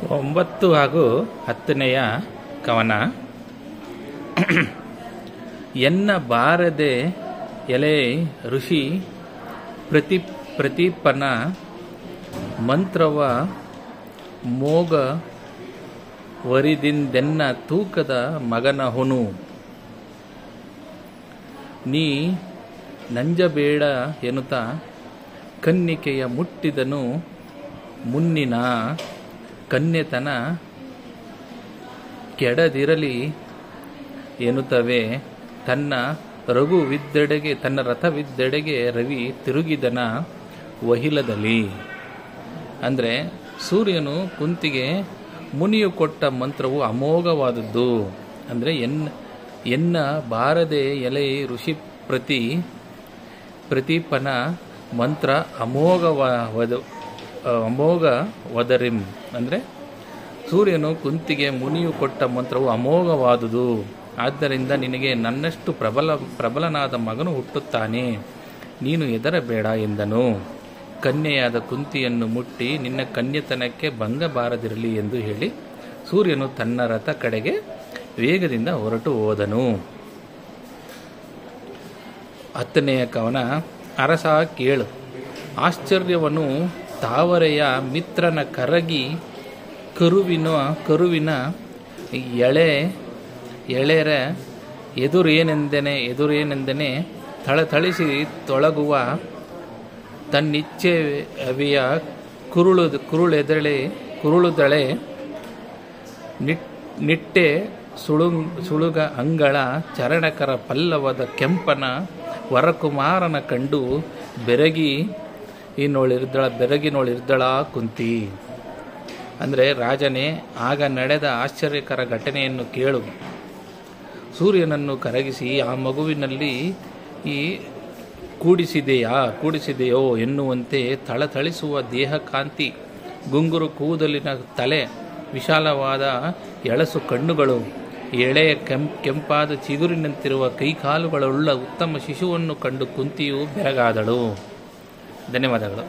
9 ಹಾಗೂ 10ನೆಯ ಕವನ. ಎನ್ನ ಬಾರದೆ ಎಲೆ ಋಷಿ ಪ್ರತಿಪನ ಮಂತ್ರವ ಮೋಗ ವರಿದಿಂದೆನ್ನ ತೂಕದ ಮಗನ ಹೊನು. ನೀ ನಂಜಬೇಡ ಎನ್ನುತ್ತ ಕನ್ನಿಕೆಯ ಮುಟ್ಟಿದನು ಮುನ್ನಿನ ಕನ್ಯೆತನ ಕೆಡದಿರಲಿ ಎನ್ನುತ್ತವೆ ತನ್ನ ರಥವಿದ್ದೆಡೆಗೆ ರವಿ ತಿರುಗಿದನ ವಹಿಲದಲ್ಲಿ. ಅಂದರೆ ಸೂರ್ಯನು ಕುಂತಿಗೆ ಮುನಿಯು ಕೊಟ್ಟ ಮಂತ್ರವು ಅಮೋಘವಾದದ್ದು. ಅಂದರೆ ಎನ್ನ ಬಾರದೆ ಎಲೆ ಋಷಿ ಪ್ರತಿಪನ ಮಂತ್ರ ಅಮೋಘವದರಿಂ. ಅಂದರೆ ಸೂರ್ಯನು ಕುಂತಿಗೆ ಮುನಿಯು ಕೊಟ್ಟ ಮಂತ್ರವು ಅಮೋಘವಾದುದು. ಆದ್ದರಿಂದ ನಿನಗೆ ನನ್ನಷ್ಟು ಪ್ರಬಲನಾದ ಮಗನು ಹುಟ್ಟುತ್ತಾನೆ, ನೀನು ಹೆದರಬೇಡ ಎಂದನು. ಕನ್ಯೆಯಾದ ಕುಂತಿಯನ್ನು ಮುಟ್ಟಿ ನಿನ್ನ ಕನ್ಯತನಕ್ಕೆ ಭಂಗ ಬಾರದಿರಲಿ ಎಂದು ಹೇಳಿ ಸೂರ್ಯನು ತನ್ನ ರಥ ಕಡೆಗೆ ವೇಗದಿಂದ ಹೊರಟು ಹೋದನು. 10ನೆಯ ಕವನ. ಅರಸ ಕೇಳು, ಆಶ್ಚರ್ಯವನು ತಾವರೆಯ ಮಿತ್ರನ ಕರಗಿ ಕರುವಿನ ಎಳೆರ ಎದುರೇನೆಂದನೆ ಥಳಥಳಿಸಿ ತೊಳಗುವ ತನ್ನಿಚ್ಛೆವಿಯ ಕುರುಳುದಳೆ ನಿಟ್ಟೆ ಸುಳುಗ ಅಂಗಳ ಚರಣಕರ ಪಲ್ಲವದ ಕೆಂಪನ ವರಕುಮಾರನ ಕಂಡು ಬೆರಗಿನೊಳಿರ್ದಳ ಕುಂತಿ. ಅಂದರೆ ರಾಜನೇ, ಆಗ ನಡೆದ ಆಶ್ಚರ್ಯಕರ ಘಟನೆಯನ್ನು ಕೇಳು. ಸೂರ್ಯನನ್ನು ಕರಗಿಸಿ ಆ ಮಗುವಿನಲ್ಲಿ ಕೂಡಿಸಿದೆಯೋ ಎನ್ನುವಂತೆ ಥಳಥಳಿಸುವ ದೇಹಕಾಂತಿ, ಗುಂಗುರು ಕೂದಲಿನ ತಲೆ, ವಿಶಾಲವಾದ ಎಳಸು ಕಣ್ಣುಗಳು, ಎಳೆಯ ಕೆಂಪಾದ ಚಿಗುರಿನಂತಿರುವ ಕೈಕಾಲುಗಳುಳ್ಳ ಉತ್ತಮ ಶಿಶುವನ್ನು ಕಂಡು ಕುಂತಿಯು ಬೆರಗಾದಳು. ಧನ್ಯವಾದಗಳು.